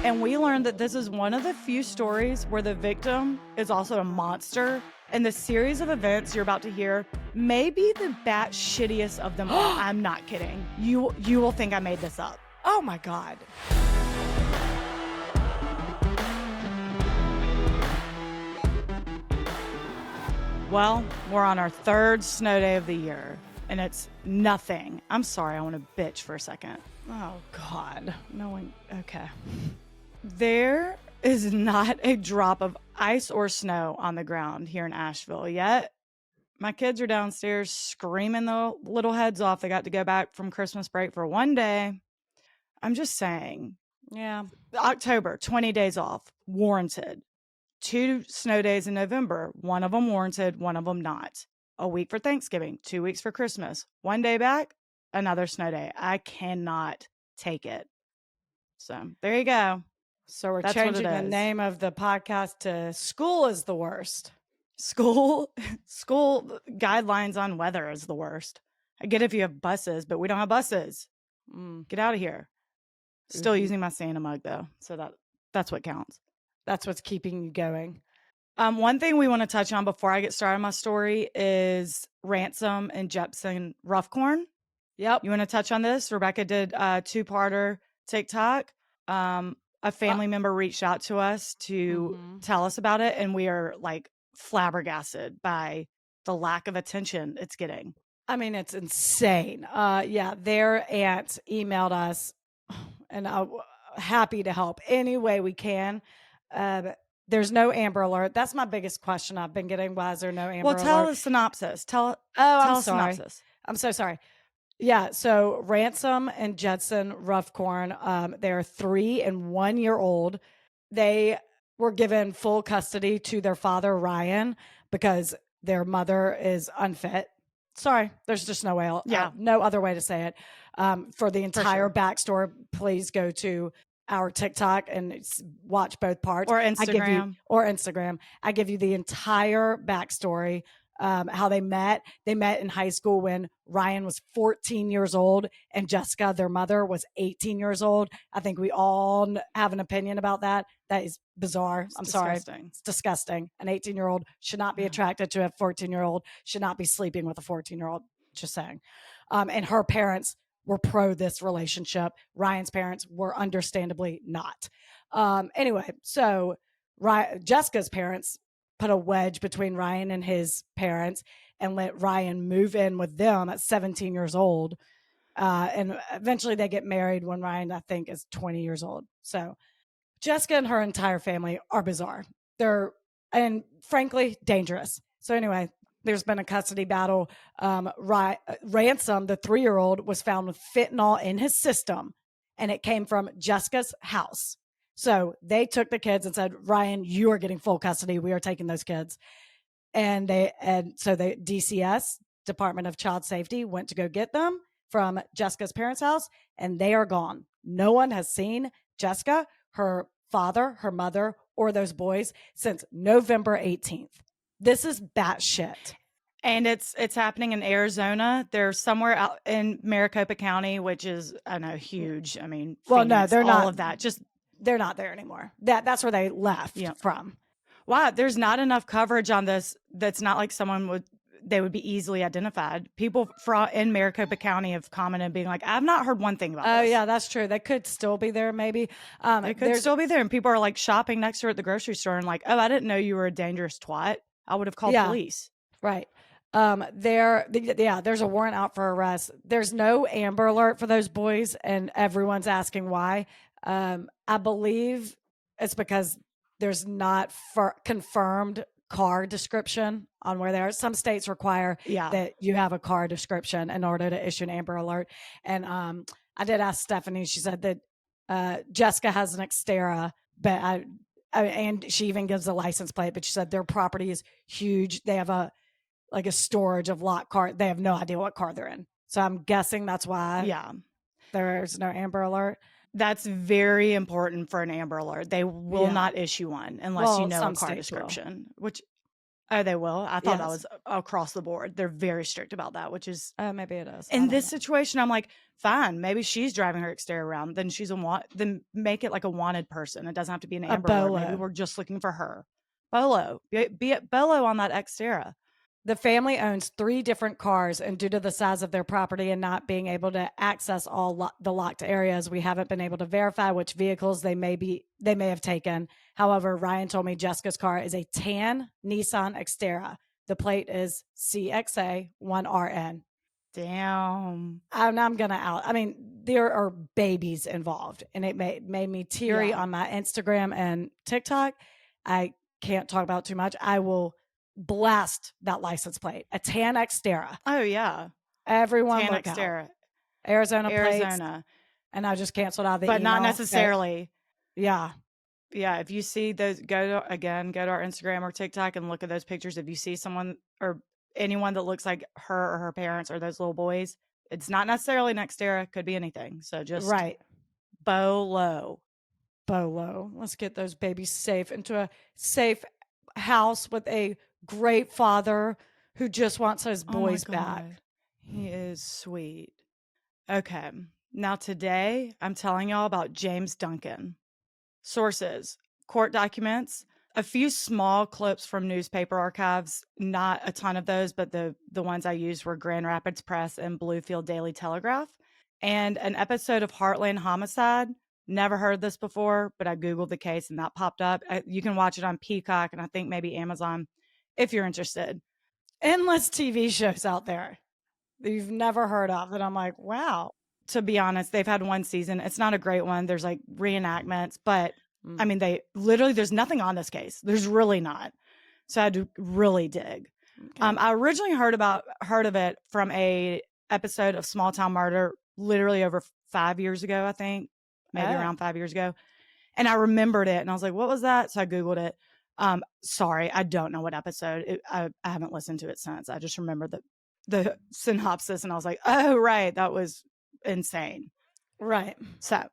And we learned that this is one of the few stories where the victim is also a monster. And the series of events you're about to hear may be the bat-shittiest of them all. I'm not kidding. You will think I made this up. Oh my God. Well, we're on our third snow day of the year, and it's nothing. I'm sorry, I want to bitch for a second. Oh God. No one, okay. There is not a drop of ice or snow on the ground here in Asheville yet. My kids are downstairs screaming their little heads off. They got to go back from Christmas break for one day. I'm just saying. Yeah. October, 20 days off, warranted. 2 snow days in November, one of them warranted, one of them not. A week for Thanksgiving, 2 weeks for Christmas. One day back, another snow day. I cannot take it. So there you go. So we're That's what changing it the is. name of the podcast to School is the Worst. School guidelines on weather is the worst. I get if you have buses, but we don't have buses. Get out of here. Still using my Santa mug though, so that's what counts. That's what's keeping you going. One thing we want to touch on before I get started on my story is Ransom and Jepson Roughcorn. Yep. You want to touch on this? Rebecca did a 2-parter TikTok. A family member reached out to us to tell us about it, and we are like flabbergasted by the lack of attention it's getting. I mean, it's insane. Yeah, their aunt emailed us, and I'm happy to help any way we can. There's no Amber Alert. That's my biggest question I've been getting. Why is there no Amber Alert? Well, tell the synopsis. I'm sorry. Synopsis. I'm so sorry. Yeah, so Ransom and Judson Roughcorn, they're 3 and 1 year old. They were given full custody to their father, Ryan, because their mother is unfit. Sorry, there's just no way. No other way to say it. For the entire backstory, please go to our TikTok and watch both parts. Or Instagram. I give you the entire backstory. How they met. They met in high school when Ryan was 14 years old and Jessica, their mother, was 18 years old. I think we all have an opinion about that. That is bizarre. I'm sorry. It's disgusting. An 18-year-old should not be attracted to a 14-year-old, should not be sleeping with a 14-year-old. Just saying. And her parents were pro this relationship. Ryan's parents were understandably not. Anyway, so Jessica's parents put a wedge between Ryan and his parents and let Ryan move in with them at 17 years old. And eventually they get married when Ryan, I think, is 20 years old. So Jessica and her entire family are bizarre. And frankly, dangerous. So anyway, there's been a custody battle. Ransom, the 3-year-old, was found with fentanyl in his system, and it came from Jessica's house. So they took the kids and said, Ryan, you are getting full custody. We are taking those kids. And so the DCS, Department of Child Safety, went to go get them from Jessica's parents' house, and they are gone. No one has seen Jessica, her father, her mother, or those boys since November 18th. This is batshit. And it's happening in Arizona. They're somewhere out in Maricopa County, which is, I know, huge. I mean, well, Phoenix, no, they're not. All of that. They're not there anymore. That's where they left from. Wow, there's not enough coverage on this. That's not like they would be easily identified. People in Maricopa County have commented being like, I've not heard one thing about this. Oh, yeah, that's true. They could still be there, maybe. They could still be there. And people are like shopping next to her at the grocery store and like, oh, I didn't know you were a dangerous twat. I would have called police. Right. There's a warrant out for arrest. There's no Amber Alert for those boys, and everyone's asking why. I believe it's because there's not confirmed car description on where they are. Some states require that you have a car description in order to issue an Amber Alert. And I did ask Stephanie. She said that Jessica has an Xterra, but and she even gives a license plate. But she said their property is huge. They have a storage of locked car. They have no idea what car they're in. So I'm guessing that's why there's no Amber Alert. That's very important for an Amber Alert. They will not issue one unless you know a car description, which Oh, they will? I thought that Yes. was across the board. They're very strict about that, which is Maybe it is. in this situation, I'm like, fine, maybe she's driving her exterior around. Then then make it like a wanted person. It doesn't have to be an Amber Alert. Maybe bolo. we're just looking for her. Bolo. Be it Bolo on that Xterra. The family owns 3 different cars, and due to the size of their property and not being able to access all the locked areas, we haven't been able to verify which vehicles they may have taken. However, Ryan told me Jessica's car is a tan Nissan Xterra. The plate is CXA1RN. Damn. And I'm gonna out. I mean, there are babies involved, and it made me teary Yeah. on my Instagram and TikTok. I can't talk about it too much. I will blast that license plate. A tan Xterra. Oh, yeah. Everyone Tan look out. Xterra. Arizona plates. Arizona. And I just canceled out the But email. not necessarily. Yeah. Yeah, if you see those, go to our Instagram or TikTok and look at those pictures. If you see someone or anyone that looks like her or her parents or those little boys, it's not necessarily Nextera. Could be anything. So just Right. Bolo. Bolo. Let's get those babies safe into a safe house with a great father who just wants his boys back. He is sweet. Okay. Now today I'm telling y'all about James Duncan. Sources, court documents, a few small clips from newspaper archives, not a ton of those, but the ones I used were Grand Rapids Press and Bluefield Daily Telegraph, and an episode of Heartland Homicide. Never heard this before, but I Googled the case and that popped up. You can watch it on Peacock and I think maybe Amazon if you're interested. Endless TV shows out there that you've never heard of that I'm like, wow. To be honest, they've had one season. It's not a great one. There's like reenactments, but I mean, they literally, there's nothing on this case. There's really not. So I had to really dig. Okay. I originally heard of it from a episode of Small Town Murder, literally over 5 years ago, I think, maybe around 5 years ago. And I remembered it and I was like, what was that? So I Googled it. Sorry, I don't know what episode. I haven't listened to it since. I just remember the synopsis and I was like, oh, right. That was insane. Right. So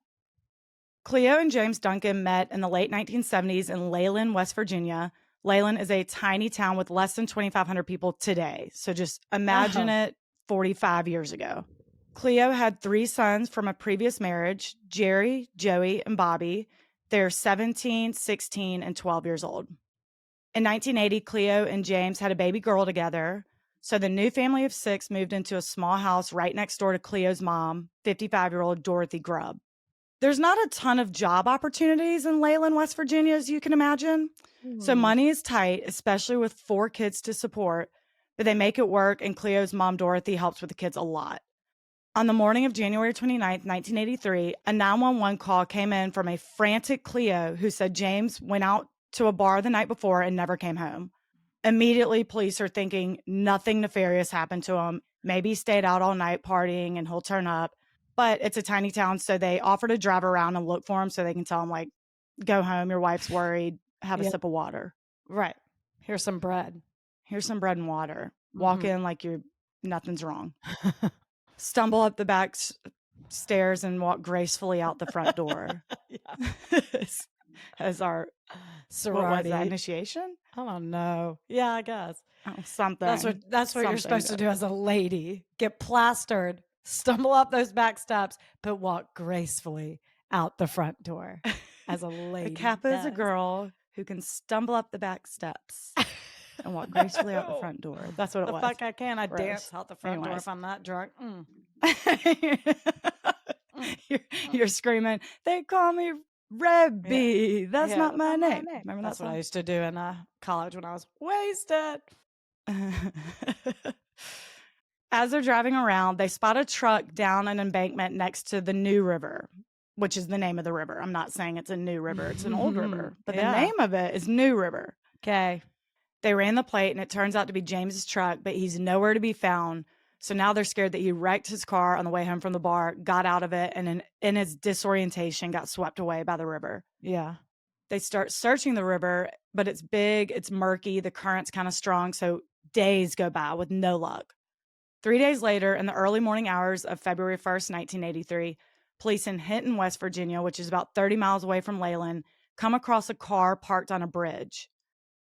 Cleo and James Duncan met in the late 1970s in Layland, West Virginia. Layland is a tiny town with less than 2,500 people today. So just imagine it 45 years ago. Cleo had 3 sons from a previous marriage, Jerry, Joey, and Bobby. They're 17, 16, and 12 years old. In 1980, Cleo and James had a baby girl together. So the new family of 6 moved into a small house right next door to Cleo's mom, 55-year-old Dorothy Grubb. There's not a ton of job opportunities in Layland, West Virginia, as you can imagine. So money is tight, especially with 4 kids to support, but they make it work, and Cleo's mom, Dorothy, helps with the kids a lot. On the morning of January 29th, 1983, a 911 call came in from a frantic Cleo who said James went out to a bar the night before and never came home. Immediately, police are thinking nothing nefarious happened to him. Maybe he stayed out all night partying and he'll turn up. But it's a tiny town, so they offer to drive around and look for him so they can tell him, like, go home, your wife's worried, have a sip of water. Right. Here's some bread. Here's some bread and water. Walk in like nothing's wrong. Stumble up the back stairs and walk gracefully out the front door. As our sorority. What was that, initiation? I don't know. Yeah, I guess. Oh, something. That's what you're supposed to do as a lady. Get plastered, stumble up those back steps, but walk gracefully out the front door as a lady. A Kappa is a girl who can stumble up the back steps and walk gracefully out the front door. That's what it was. The fuck I can. I dance out the front door if I'm not drunk. You're screaming, they call me Rebby. That's not my name. Remember that's what I used to do in college when I was wasted. As they're driving around, they spot a truck down an embankment next to the New River, which is the name of the river. I'm not saying it's a new river. It's an old river. But the name of it is New River. Okay. They ran the plate, and it turns out to be James's truck, but he's nowhere to be found. So now they're scared that he wrecked his car on the way home from the bar, got out of it, and in his disorientation got swept away by the river. Yeah. They start searching the river, but it's big, it's murky, the current's kind of strong, so days go by with no luck. 3 days later, in the early morning hours of February 1st, 1983, police in Hinton, West Virginia, which is about 30 miles away from Layland, come across a car parked on a bridge.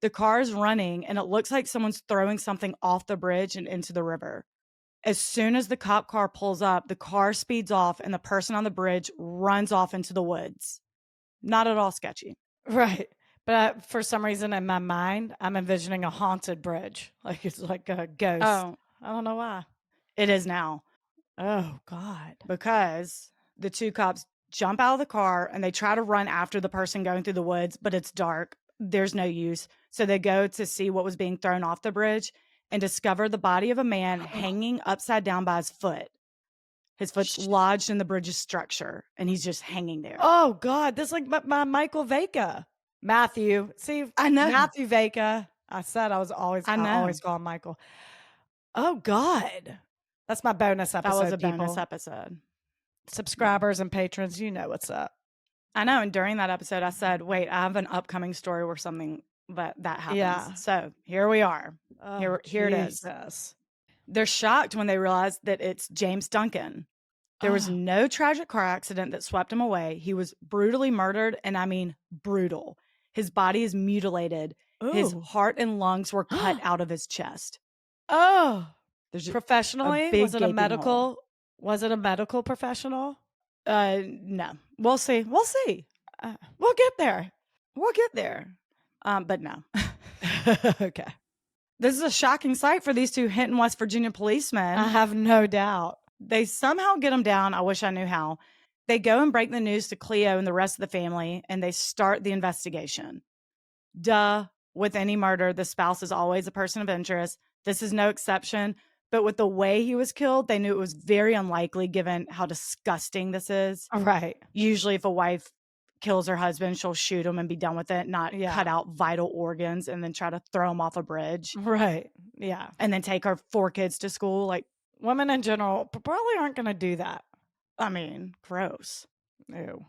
The car is running, and it looks like someone's throwing something off the bridge and into the river. As soon as the cop car pulls up, the car speeds off, and the person on the bridge runs off into the woods. Not at all sketchy. Right. But for some reason in my mind, I'm envisioning a haunted bridge. Like it's like a ghost. Oh, I don't know why. it is now. Oh, God. Because the two cops jump out of the car and they try to run after the person going through the woods, but it's dark. There's no use. So they go to see what was being thrown off the bridge and discover the body of a man hanging upside down by his foot. His foot's lodged in the bridge's structure, and he's just hanging there. Oh, God. This is like my Michael Vega. Matthew. See, I know. Matthew Vega. I said I always call him Michael. Oh, God. That's my bonus episode. That was a people. bonus episode. Subscribers and patrons, you know what's up. I know. And during that episode, I said, wait, I have an upcoming story where something that happens. Yeah. So here we are. Oh, here it is. They're shocked when they realize that it's James Duncan. There was no tragic car accident that swept him away. He was brutally murdered, and I mean brutal. His body is mutilated. Ooh. His heart and lungs were cut out of his chest. Oh, there's professionally? Was it a medical? Hole. Was it a medical professional? No. We'll see. We'll see. We'll get there. We'll get there. But no. Okay. This is a shocking sight for these two Hinton, West Virginia policemen. I have no doubt. They somehow get him down. I wish I knew how. They go and break the news to Cleo and the rest of the family, and they start the investigation. Duh. With any murder, the spouse is always a person of interest. This is no exception. But with the way he was killed, they knew it was very unlikely given how disgusting this is. Right. Usually if a wife kills her husband, she'll shoot him and be done with it, not cut out vital organs and then try to throw him off a bridge. Right. Yeah. And then take her 4 kids to school. Like, women in general probably aren't going to do that. I mean, gross. Ew.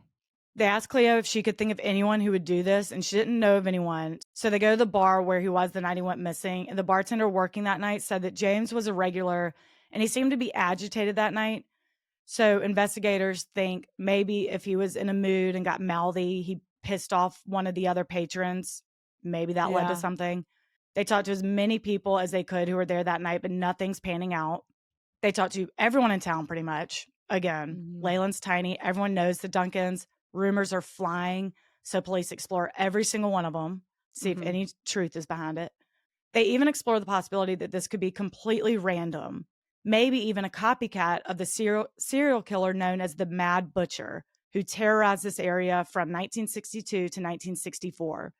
They asked Cleo if she could think of anyone who would do this, and she didn't know of anyone. So they go to the bar where he was the night he went missing, and the bartender working that night said that James was a regular, and he seemed to be agitated that night. So investigators think maybe if he was in a mood and got mouthy, he pissed off one of the other patrons. Maybe that led to something. They talked to as many people as they could who were there that night, but nothing's panning out. They talked to everyone in town pretty much. Again, Layland's tiny. Everyone knows the Duncans. Rumors are flying, so police explore every single one of them, see if any truth is behind it. They even explore the possibility that this could be completely random, maybe even a copycat of the serial killer known as the Mad Butcher, who terrorized this area from 1962 to 1964.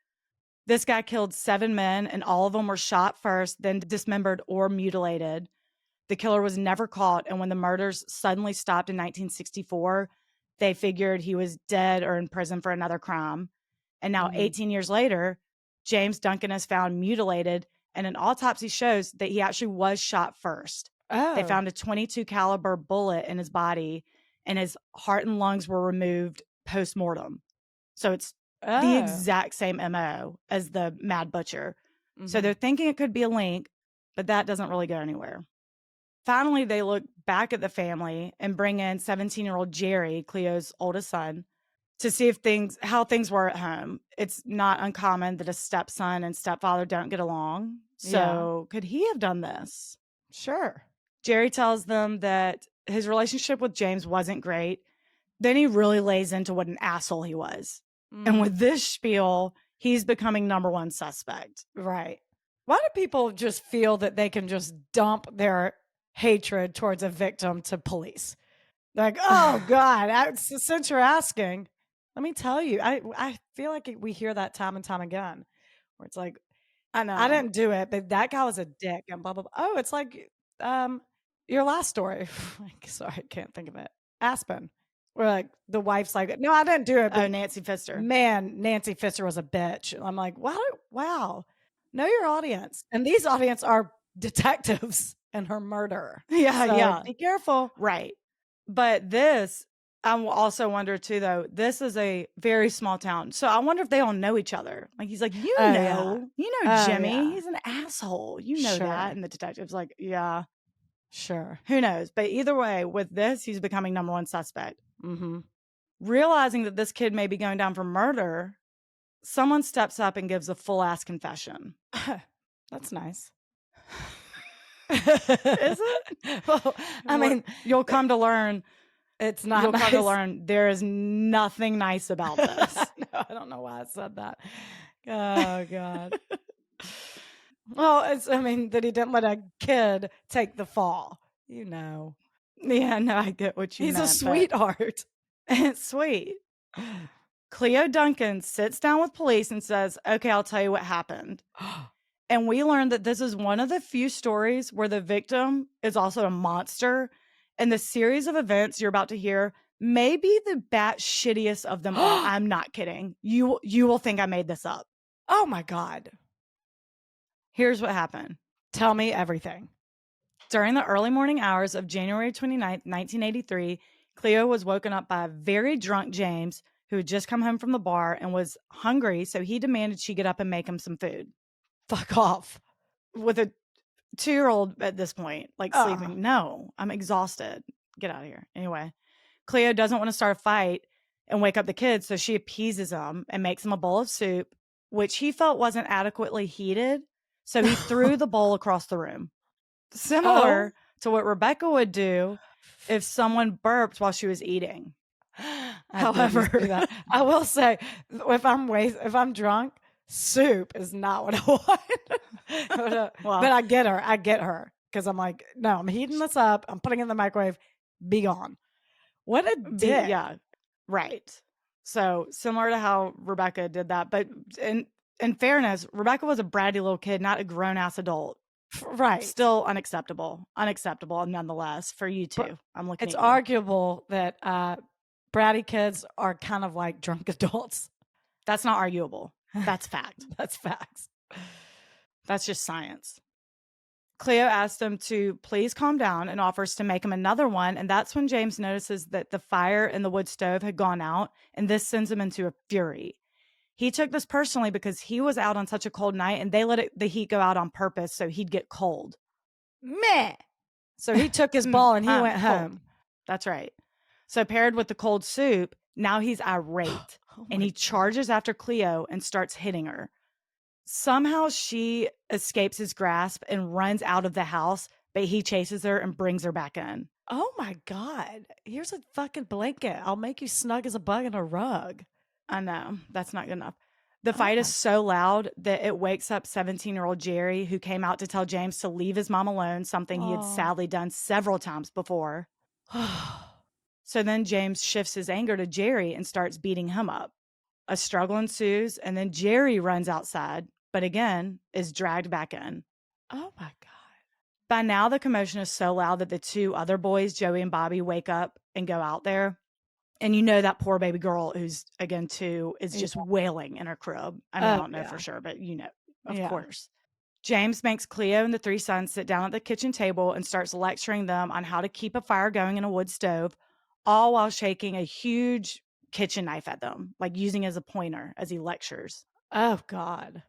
This guy killed 7 men, and all of them were shot first, then dismembered or mutilated. The killer was never caught, and when the murders suddenly stopped in 1964, they figured he was dead or in prison for another crime. And now 18 years later, James Duncan is found mutilated, and an autopsy shows that he actually was shot first. They found a .22 caliber bullet in his body, and his heart and lungs were removed post-mortem. So it's the exact same MO as the Mad Butcher. So they're thinking it could be a link, but that doesn't really go anywhere. Finally, they look back at the family and bring in 17-year-old Jerry, Cleo's oldest son, to see if how things were at home. It's not uncommon that a stepson and stepfather don't get along. So could he have done this? Sure. Jerry tells them that his relationship with James wasn't great. Then he really lays into what an asshole he was. And with this spiel, he's becoming number one suspect. Right. Why do people just feel that they can just dump their hatred towards a victim to police? Like, oh God, since you're asking, let me tell you, I feel like we hear that time and time again, where it's like, I know I didn't do it, but that guy was a dick and blah, blah, blah. Oh, it's like, your last story. Sorry, I can't think of it. Aspen. Where like the wife's like, no, I didn't do it. But Nancy Pfister. Man, Nancy Pfister was a bitch. I'm like, wow. Know your audience. And these audience are detectives and her murder. Yeah. Be careful. Right. But this, I also wonder too, though, this is a very small town. So I wonder if they all know each other. Like, he's like, you know Jimmy. Yeah. He's an asshole. You know that. And the detective's like, yeah. Sure. Who knows? But either way, with this, he's becoming number one suspect. Realizing that this kid may be going down for murder, Someone steps up and gives a full-ass confession. That's nice. Is it? Well, I mean, you'll come to learn. it's not You'll nice. come to learn there is nothing nice about this. I don't know why I said that. Oh, God. Well, I mean, that he didn't let a kid take the fall. Yeah, no, I get what you He's meant. a sweetheart. It's sweet. Cleo Duncan sits down with police and says, okay, I'll tell you what happened. And we learned that this is one of the few stories where the victim is also a monster. And the series of events you're about to hear may be the shittiest of them all. I'm not kidding. You will think I made this up. Oh, my God. Here's what happened. Tell me everything. During the early morning hours of January 29th, 1983, Cleo was woken up by a very drunk James who had just come home from the bar and was hungry, so he demanded she get up and make him some food. Fuck off. With a 2-year-old at this point, like sleeping. No, I'm exhausted. Get out of here. Anyway, Cleo doesn't want to start a fight and wake up the kids, so she appeases him and makes him a bowl of soup, which he felt wasn't adequately heated, so he threw the bowl across the room. Similar to what Rebecca would do if someone burped while she was eating. However, I will say, if I'm drunk, soup is not what I want. But I get her because I'm like, no, I'm heating this up. I'm putting it in the microwave. Be gone. What a dick. Yeah, right. So similar to how Rebecca did that, but in fairness, Rebecca was a bratty little kid, not a grown ass adult. Right. Still unacceptable nonetheless for you two. But I'm looking it's at you. arguable that bratty kids are kind of like drunk adults. That's not arguable. That's fact. That's facts. That's just science. Cleo asked him to please calm down and offers to make him another one. And that's when James notices that the fire in the wood stove had gone out, and this sends him into a fury. He took this personally because he was out on such a cold night and they let the heat go out on purpose so he'd get cold. Meh. So he took his ball and he went home. Cold. That's right. So paired with the cold soup, now he's irate and he charges after Cleo and starts hitting her. Somehow she escapes his grasp and runs out of the house, but he chases her and brings her back in. Oh my God. Here's a fucking blanket. I'll make you snug as a bug in a rug. I know. That's not good enough. The fight is so loud that it wakes up 17-year-old Jerry, who came out to tell James to leave his mom alone, something he had sadly done several times before. So then James shifts his anger to Jerry and starts beating him up. A struggle ensues, and then Jerry runs outside, but again is dragged back in. Oh my God. By now, the commotion is so loud that the two other boys, Joey and Bobby, wake up and go out there. And you know that poor baby girl who's, again, 2, is just wailing in her crib. I mean, I don't know for sure, but you know, of course. James makes Cleo and the 3 sons sit down at the kitchen table and starts lecturing them on how to keep a fire going in a wood stove, all while shaking a huge kitchen knife at them, like using as a pointer as he lectures. Oh, God.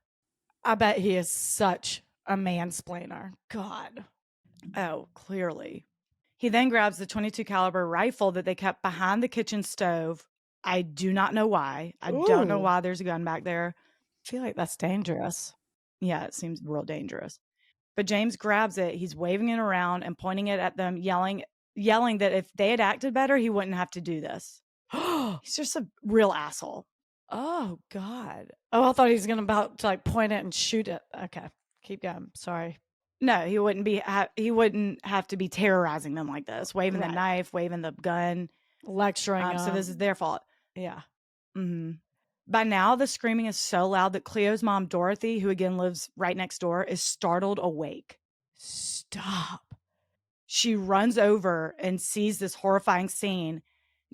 I bet he is such a mansplainer. God. Oh, clearly. He then grabs the .22 caliber rifle that they kept behind the kitchen stove. I do not know why. I don't know why there's a gun back there. I feel like that's dangerous. Yeah, it seems real dangerous. But James grabs it. He's waving it around and pointing it at them, yelling that if they had acted better, he wouldn't have to do this. He's just a real asshole. Oh, God. Oh, I thought he was about to like point it and shoot it. Okay. Keep going. Sorry. No, he wouldn't have to be terrorizing them like this, waving the knife, waving the gun, lecturing. So this is their fault. Yeah. Mm-hmm. By now, the screaming is so loud that Cleo's mom, Dorothy, who again lives right next door, is startled awake. Stop. She runs over and sees this horrifying scene.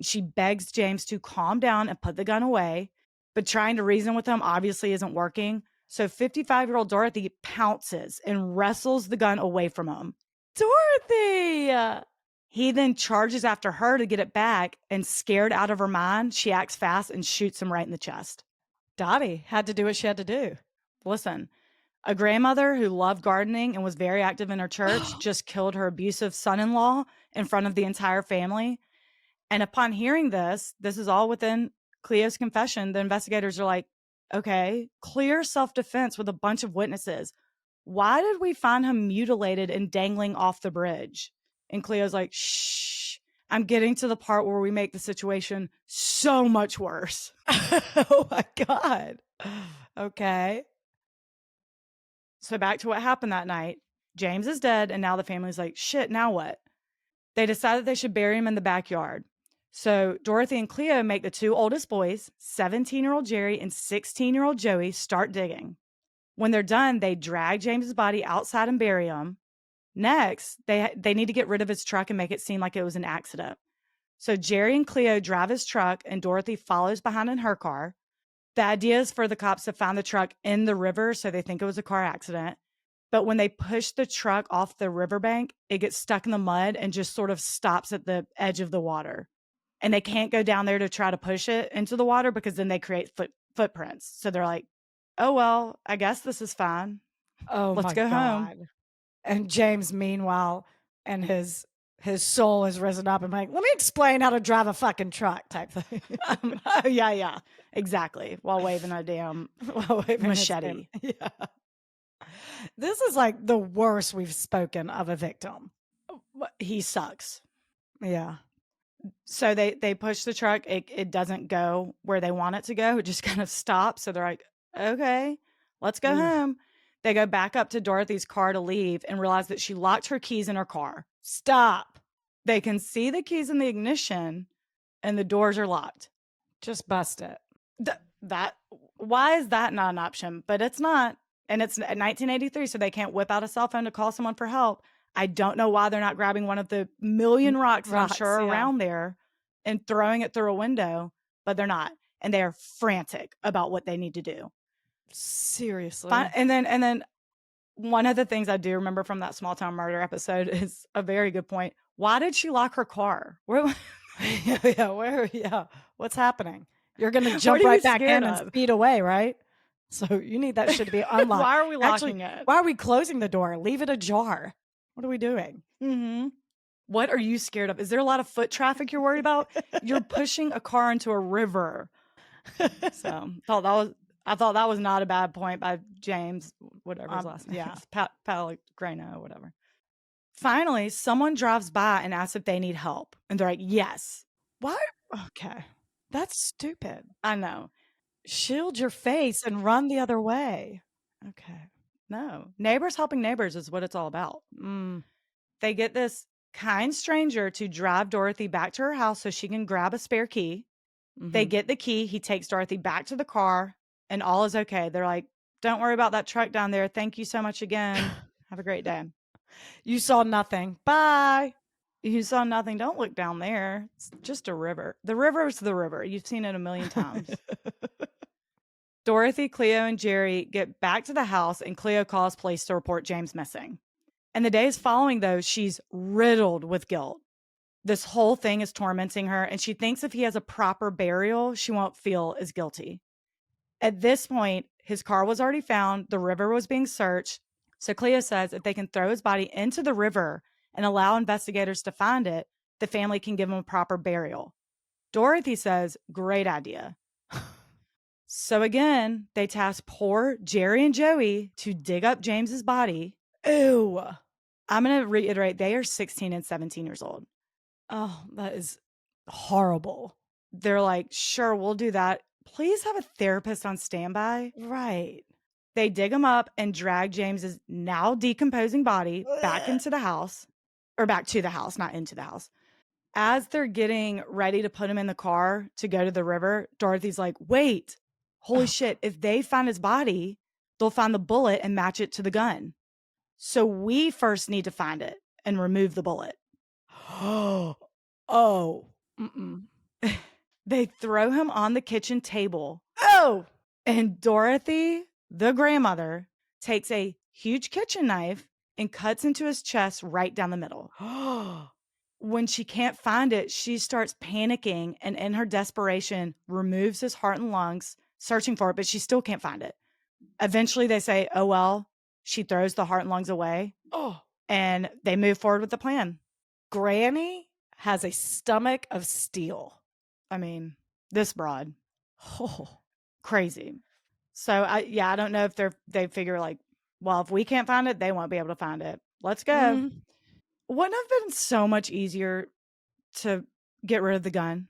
She begs James to calm down and put the gun away, but trying to reason with him obviously isn't working. So 55-year-old Dorothy pounces and wrestles the gun away from him. Dorothy! He then charges after her to get it back, and scared out of her mind, she acts fast and shoots him right in the chest. Dottie had to do what she had to do. Listen, a grandmother who loved gardening and was very active in her church just killed her abusive son-in-law in front of the entire family. And upon hearing this is all within Cleo's confession, the investigators are like, Okay, clear self-defense with a bunch of witnesses. Why did we find him mutilated and dangling off the bridge? And Cleo's like, shh, I'm getting to the part where we make the situation so much worse. Oh my God. Okay. So back to what happened that night. James is dead, and now the family's like, shit, now what? They decided they should bury him in the backyard. So Dorothy and Cleo make the two oldest boys, 17-year-old Jerry and 16-year-old Joey, start digging. When they're done, they drag James's body outside and bury him. Next, they need to get rid of his truck and make it seem like it was an accident. So Jerry and Cleo drive his truck, and Dorothy follows behind in her car. The idea is for the cops to find the truck in the river, so they think it was a car accident. But when they push the truck off the riverbank, it gets stuck in the mud and just sort of stops at the edge of the water. And they can't go down there to try to push it into the water because then they create footprints. So they're like, oh, well, I guess this is fine. Oh Let's my go home. God. And James, meanwhile, and his soul has risen up and like, let me explain how to drive a fucking truck type thing. Yeah, exactly. While waving a damn machete. Yeah. This is like the worst we've spoken of a victim. He sucks. Yeah. So they push the truck. It doesn't go where they want it to go. It just kind of stops. So they're like, okay, let's go home. They go back up to Dorothy's car to leave and realize that she locked her keys in her car. Stop. They can see the keys in the ignition and the doors are locked. Just bust it. Why is that not an option? But it's not. And it's 1983, so they can't whip out a cell phone to call someone for help. I don't know why they're not grabbing one of the million rocks that I'm sure are around there and throwing it through a window, but they're not. And they are frantic about what they need to do. Seriously. And then one of the things I do remember from that small town murder episode is a very good point. Why did she lock her car? Yeah. What's happening? You're going to jump right back in and speed away, right? So you need that shit to be unlocked. Why are we locking it? Why are we closing the door? Leave it ajar. What are we doing? Mm-hmm. What are you scared of? Is there a lot of foot traffic you're worried about? You're pushing a car into a river. So I thought that was not a bad point by James, whatever his last name. Yeah. Pellegrino, whatever. Finally, someone drives by and asks if they need help. And they're like, yes. What? Okay. That's stupid. I know. Shield your face and run the other way. Okay. No. Neighbors helping neighbors is what it's all about. They get this kind stranger to drive Dorothy back to her house so she can grab a spare key. They get the key. He takes Dorothy back to the car and all is okay. They're like, don't worry about that truck down there. Thank you so much again. Have a great day. You saw nothing. Bye. You saw nothing. Don't look down there. It's just a river. The river is the river. You've seen it a million times. Dorothy, Cleo, and Jerry get back to the house, and Cleo calls police to report James missing. And the days following, though, she's riddled with guilt. This whole thing is tormenting her, and she thinks if he has a proper burial, she won't feel as guilty. At this point, his car was already found. The river was being searched. So Cleo says if they can throw his body into the river and allow investigators to find it, the family can give him a proper burial. Dorothy says, great idea. So again, they task poor Jerry and Joey to dig up James's body. Ew. I'm going to reiterate, they are 16 and 17 years old. Oh, that is horrible. They're like, sure, we'll do that. Please have a therapist on standby. Right. They dig him up and drag James's now decomposing body back into the house, or back to the house, not into the house. As they're getting ready to put him in the car to go to the river, Dorothy's like, wait, holy shit. If they find his body, they'll find the bullet and match it to the gun. So we first need to find it and remove the bullet. Oh. They throw him on the kitchen table. Oh. And Dorothy, the grandmother, takes a huge kitchen knife and cuts into his chest right down the middle. When she can't find it, she starts panicking and in her desperation removes his heart and lungs, searching for it, but she still can't find it. Eventually they say, oh, well, she throws the heart and lungs away. And they move forward with the plan. Granny has a stomach of steel. I mean, this broad. Oh, crazy. So I don't know if they figure like, well, if we can't find it, they won't be able to find it. Let's go. Mhm. Wouldn't have been so much easier to get rid of the gun?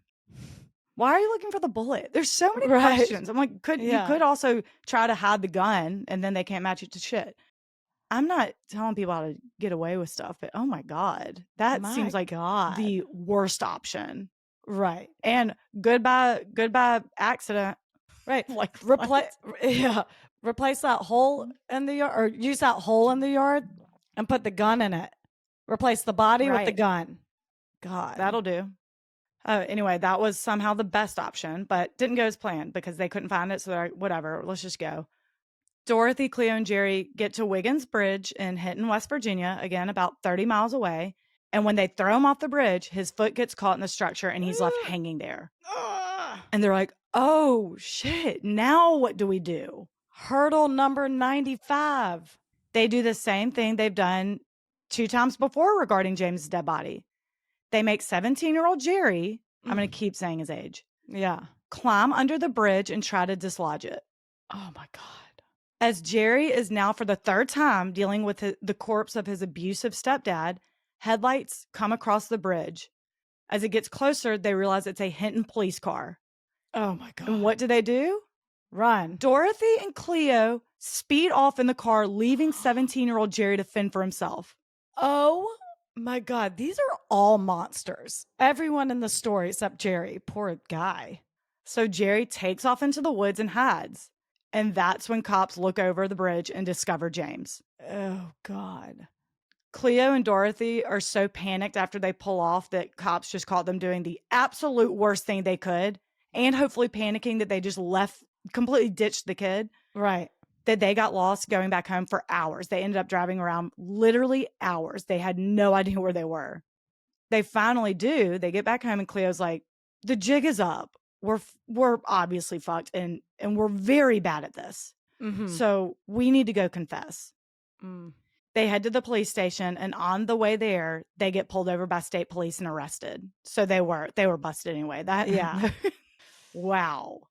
Why are you looking for the bullet? There's so many Right. questions. I'm like, you Yeah. could also try to hide the gun and then they can't match it to shit. I'm not telling people how to get away with stuff, but oh my God, that seems My like God. the worst option. Right. And goodbye accident. Right. Like Replace what? yeah. Replace that hole in the yard, or use that hole in the yard and put the gun in it. Replace the body with the Right. gun. God. That'll do. Anyway, that was somehow the best option, but didn't go as planned because they couldn't find it. So they're like, whatever, let's just go. Dorothy, Cleo, and Jerry get to Wiggins Bridge in Hinton, West Virginia, again, about 30 miles away. And when they throw him off the bridge, his foot gets caught in the structure and he's left hanging there. And they're like, oh shit, now what do we do? Hurdle number 95. They do the same thing they've done 2 times before regarding James' dead body. They make 17-year-old Jerry, I'm going to keep saying his age, Yeah. climb under the bridge and try to dislodge it. Oh my God. As Jerry is now for the 3rd time dealing with the corpse of his abusive stepdad, headlights come across the bridge. As it gets closer, they realize it's a Hinton police car. Oh my God. And what do? Run. Dorothy and Cleo speed off in the car, leaving 17-year-old Jerry to fend for himself. Oh my God. These are all monsters. Everyone in the story except Jerry. Poor guy. So Jerry takes off into the woods and hides. And that's when cops look over the bridge and discover James. Oh God. Cleo and Dorothy are so panicked after they pull off that cops just caught them doing the absolute worst thing they could, and hopefully panicking that they just completely ditched the kid. Right. That they got lost going back home for hours. They ended up driving around literally hours. They had no idea where they were. They finally do. They get back home and Cleo's like, the jig is up. We're obviously fucked and we're very bad at this. Mm-hmm. So we need to go confess. Mm. They head to the police station, and on the way there, they get pulled over by state police and arrested. So they were busted anyway. Yeah. Wow.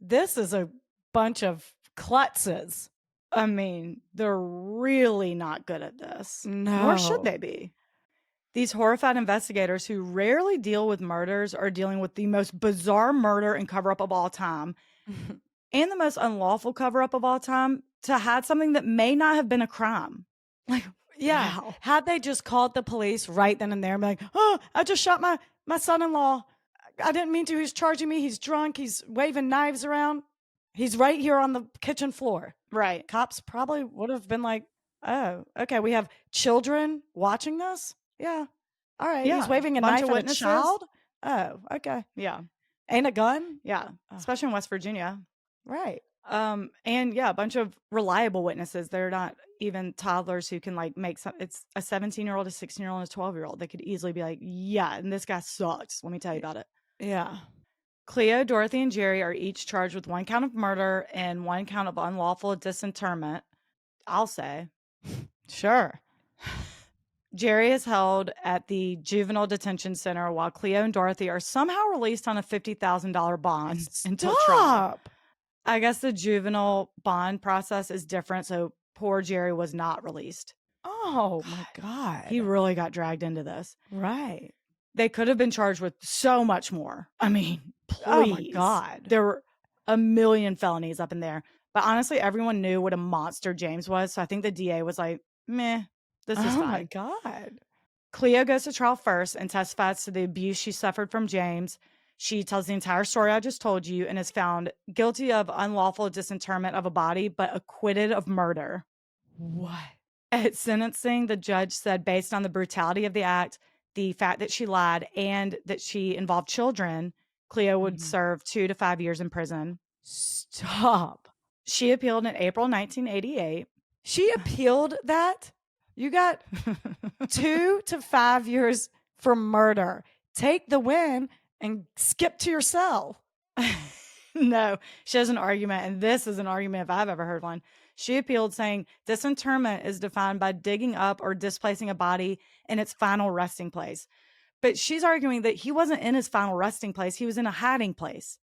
This is a bunch of klutzes. I mean, they're really not good at this. No. Nor should they be. These horrified investigators who rarely deal with murders are dealing with the most bizarre murder and cover-up of all time and the most unlawful cover-up of all time to hide something that may not have been a crime. Like, Yeah. wow. Had they just called the police right then and there and be like, oh, I just shot my son-in-law. I didn't mean to. He's charging me. He's drunk. He's waving knives around. He's right here on the kitchen floor. Right. Cops probably would have been like, oh, okay. We have children watching this. Yeah. All right. Yeah. He's waving a Bunch knife of at a witnesses. child. Oh, okay. Yeah. Ain't a gun. Yeah. Oh. Especially in West Virginia. Right. And yeah, a bunch of reliable witnesses. They're not even toddlers who can like make some. It's a 17-year-old, a 16-year-old, and a 12-year-old. They could easily be like, yeah, and this guy sucks. Let me tell you about it. Yeah. Cleo, Dorothy, and Jerry are each charged with 1 count of murder and 1 count of unlawful disinterment. I'll say. Sure. Jerry is held at the juvenile detention center while Cleo and Dorothy are somehow released on a $50,000 bond until trial. Stop. I guess the juvenile bond process is different, so poor Jerry was not released. Oh my God. He really got dragged into this. Right. They could have been charged with so much more. I mean, please. Oh my God. There were a million felonies up in there. But honestly, everyone knew what a monster James was, so I think the DA was like, meh, this is Oh fine. my God. Cleo goes to trial first and testifies to the abuse she suffered from James. She tells the entire story I just told you and is found guilty of unlawful disinterment of a body, but acquitted of murder. What? At sentencing, the judge said based on the brutality of the act, the fact that she lied, and that she involved children, Cleo would serve 2 to 5 years in prison. Stop. She appealed in April 1988. She appealed that? You got 2 to 5 years for murder. Take the win and skip to your cell. No, she has an argument, and this is an argument if I've ever heard one. She appealed saying disinterment is defined by digging up or displacing a body in its final resting place. But she's arguing that he wasn't in his final resting place. He was in a hiding place.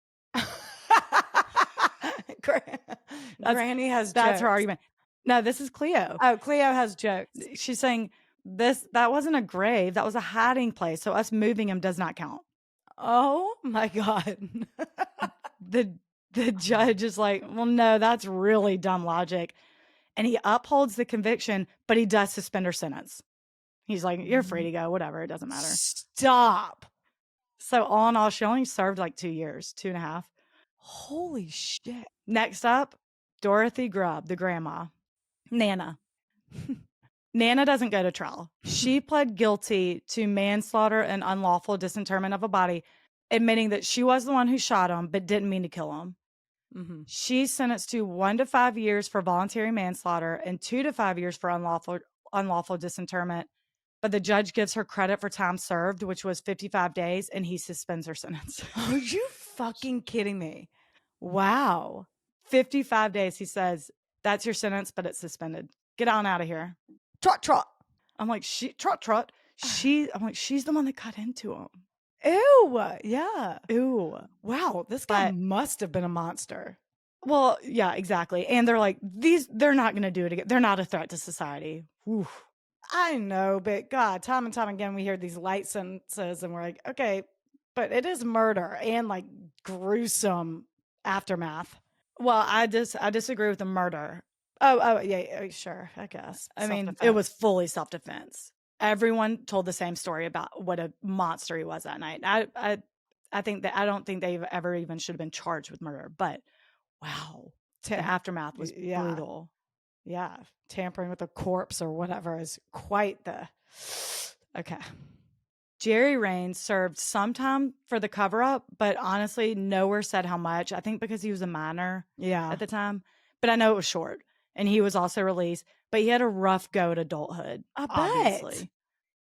Granny has That's her jokes. argument. No, this is Cleo. Oh, Cleo has jokes. She's saying that wasn't a grave. That was a hiding place. So us moving him does not count. Oh my God. The judge is like, well, no, that's really dumb logic. And he upholds the conviction, but he does suspend her sentence. He's like, you're free to go, whatever. It doesn't matter. Stop. So all in all, she only served like 2 years, 2.5. Holy shit. Next up, Dorothy Grubb, the grandma. Nana. Nana doesn't go to trial. She pled guilty to manslaughter and unlawful disinterment of a body, admitting that she was the one who shot him, but didn't mean to kill him. Mm-hmm. She's sentenced to 1 to 5 years for voluntary manslaughter and 2 to 5 years for unlawful disinterment. But the judge gives her credit for time served, which was 55 days, and he suspends her sentence. Are you fucking kidding me? Wow. 55 days, he says, that's your sentence, but it's suspended. Get on out of here. Trot, trot. I'm like, trot. I'm like, she's the one that got into him. Ew. Yeah. Ew. Wow. This guy must have been a monster. Well, yeah, exactly. And they're like, they're not going to do it again. They're not a threat to society. Oof. I know, but God, time and time again, we hear these light sentences and we're like, okay, but it is murder and like gruesome aftermath. Well, I disagree with the murder. Oh, yeah, sure, I guess. I mean, it was fully self-defense. Everyone told the same story about what a monster he was that night. I don't think they ever even should have been charged with murder, but wow, the aftermath was brutal. Yeah, tampering with a corpse or whatever is quite the... Okay. Jerry Raines served some time for the cover-up, but honestly, nowhere said how much. I think because he was a minor at the time, but I know it was short. And he was also released, but he had a rough go at adulthood. Obviously. Bet.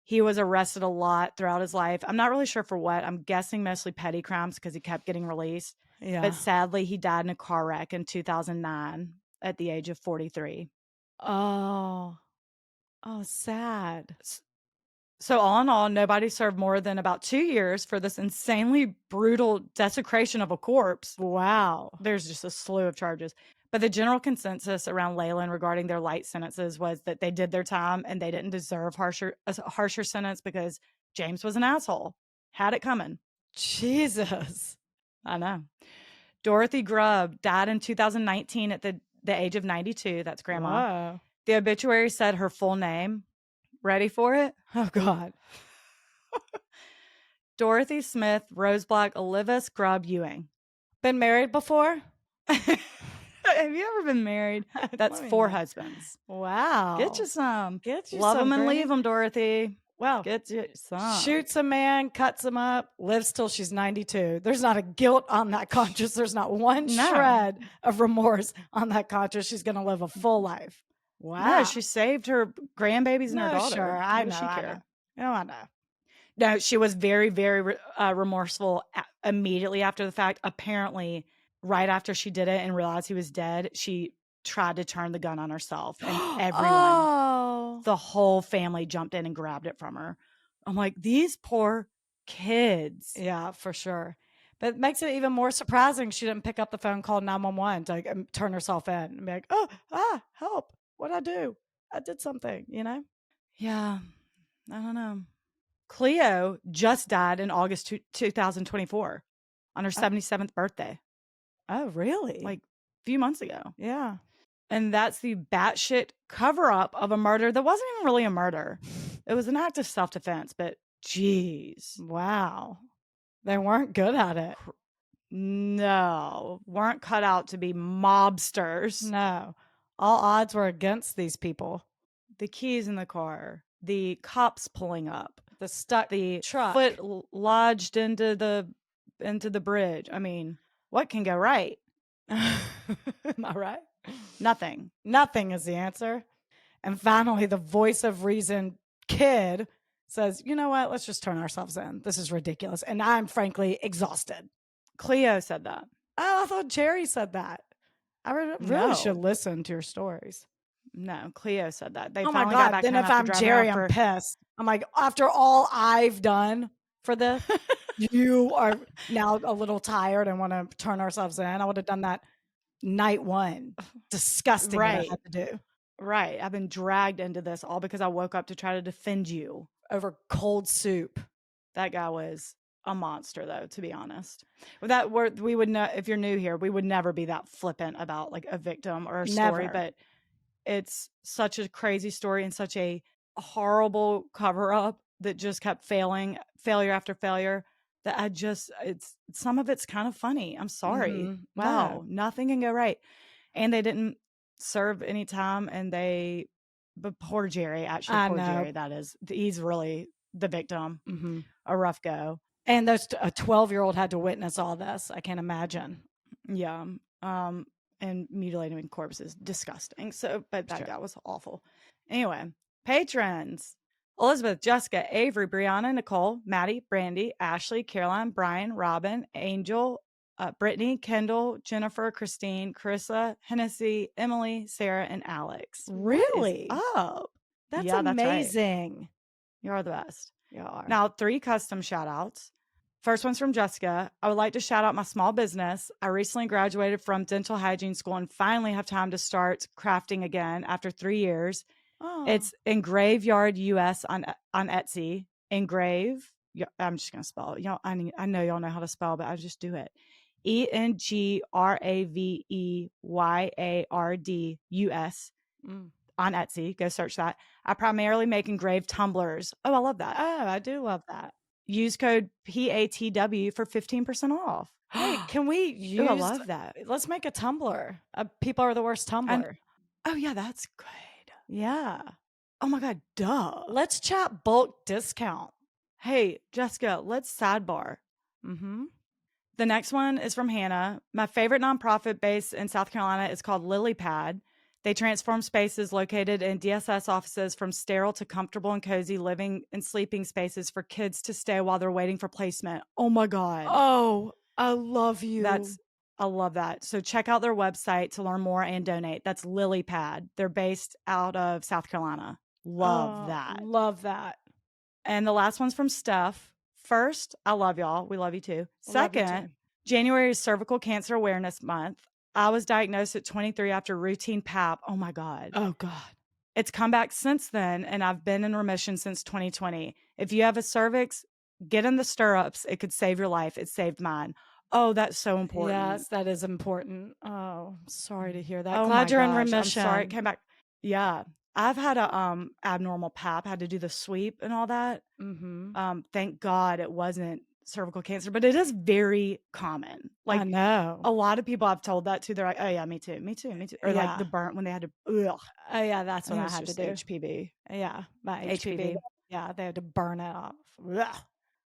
He was arrested a lot throughout his life. I'm not really sure for what. I'm guessing mostly petty crimes because he kept getting released. Yeah. But sadly, he died in a car wreck in 2009 at the age of 43. Oh, sad. So all in all, nobody served more than about 2 years for this insanely brutal desecration of a corpse. Wow. There's just a slew of charges. But the general consensus around Layland regarding their light sentences was that they did their time and they didn't deserve a harsher sentence because James was an asshole. Had it coming. Jesus. I know. Dorothy Grubb died in 2019 at the age of 92. That's grandma. Wow. The obituary said her full name. Ready for it? Oh, God. Dorothy Smith Roseblack Olivis Grubb Ewing. Been married before? Have you ever been married? That's 4 husbands. Wow. Get you some. Get you Love some, them and Granny. leave them, Dorothy. Wow. Get you some. Shoots a man, cuts him up, lives till she's 92. There's not a guilt on that conscience. There's not one shred of remorse on that conscience. She's going to live a full life. Wow. No, she saved her grandbabies and her daughter. Sure. I What does know. she care? I know. No, she was very, very remorseful immediately after the fact. Apparently, right after she did it and realized he was dead, she tried to turn the gun on herself. And everyone, the whole family jumped in and grabbed it from her. I'm like, these poor kids. Yeah, for sure. But it makes it even more surprising she didn't pick up the phone, call 911 to like, turn herself in and be like, help. What'd I do? I did something, you know? Yeah, I don't know. Cleo just died in August 2024 on her 77th birthday. Oh, really? Like a few months ago. Yeah. And that's the batshit cover-up of a murder that wasn't even really a murder. It was an act of self-defense, but geez. Wow. They weren't good at it. No. Weren't cut out to be mobsters. No. All odds were against these people. The keys in the car. The cops pulling up. The truck. Foot lodged into the bridge. I mean, what can go right? Am I right? Nothing. Nothing is the answer. And finally, the voice of reason kid says, you know what? Let's just turn ourselves in. This is ridiculous. And I'm frankly exhausted. Cleo said that. Oh, I thought Jerry said that. I really should listen to your stories. No, Cleo said that. They oh finally my got God. back Then if I'm Jerry, I'm pissed. I'm like, after all I've done for this, you are now a little tired and want to turn ourselves in. I would have done that night one. Disgusting what I Right. had to do Right. I've been dragged into this all because I woke up to try to defend you. over cold soup. That guy was a monster, though, to be honest. We would know, if you're new here, we would never be that flippant about like a victim or a story, Never. but it's such a crazy story and such a horrible cover up that just kept failure after failure. That it's some of it's kind of funny. I'm sorry. Mhm. Wow, No. nothing can go right. And they didn't serve any time, but poor Jerry, actually, I poor know. Jerry, that is, he's really the victim. Mhm. A rough go. And a 12-year-old had to witness all this. I can't imagine. Yeah. And mutilating corpses, disgusting. So, but that guy was awful. Anyway, patrons: Elizabeth, Jessica, Avery, Brianna, Nicole, Maddie, Brandy, Ashley, Caroline, Brian, Robin, Angel, Brittany, Kendall, Jennifer, Christine, Carissa, Hennessy, Emily, Sarah, and Alex. Really? What is up? That's Yeah, that's right. amazing. You are the best. You are. Now, 3 custom shout outs. First one's from Jessica. I would like to shout out my small business. I recently graduated from dental hygiene school and finally have time to start crafting again after 3 years. Oh. It's Engrave Yard US on Etsy. Engrave. I'm just going to spell it. I know y'all know how to spell, but I just do it. ENGRAVEYARD on Etsy. Go search that. I primarily make engraved tumblers. Oh, I love that. Oh, I do love that. Use code PATW for 15% off. Hey, can we use? I love that. Let's make a Tumblr. People are the worst Tumblr. Oh yeah, that's good. Yeah. Oh my God, duh. Let's chat bulk discount. Hey, Jessica, let's sidebar. The next one is from Hannah. My favorite nonprofit based in South Carolina is called LilyPad. They transform spaces located in DSS offices from sterile to comfortable and cozy living and sleeping spaces for kids to stay while they're waiting for placement. Oh my God. Oh, I love you. I love that. So check out their website to learn more and donate. That's LilyPad. They're based out of South Carolina. Love that. Love that. And the last one's from Steph. First, I love y'all. We love you too. Second, January is Cervical Cancer Awareness Month. I was diagnosed at 23 after routine PAP. Oh my God. Oh God. It's come back since then, and I've been in remission since 2020. If you have a cervix, get in the stirrups. It could save your life. It saved mine. Oh, that's so important. Yes, that is important. Oh, sorry to hear that. Oh Glad you're in gosh, remission. I'm sorry it came back. Yeah. I've had a abnormal PAP, had to do the sweep and all that. Thank God it wasn't cervical cancer, but it is very common. Like, I know. A lot of people I've told that to, they're like, oh yeah, me too. Or like the burnt when they had to, ugh. Oh yeah, that's what I had to do. HPV. Yeah, my HPV. Yeah, they had to burn it off. Ugh.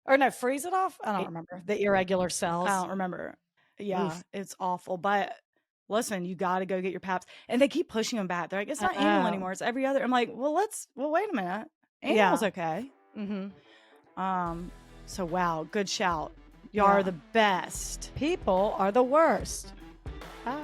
Or no, freeze it off? I don't remember. The irregular cells. I don't remember. Yeah, it's awful. But listen, you got to go get your PAPs. And they keep pushing them back. They're like, it's not anal anymore. It's every other. I'm like, well, wait a minute. Anal's okay. So wow, good shout. Y'all are the best. People are the worst. Bye.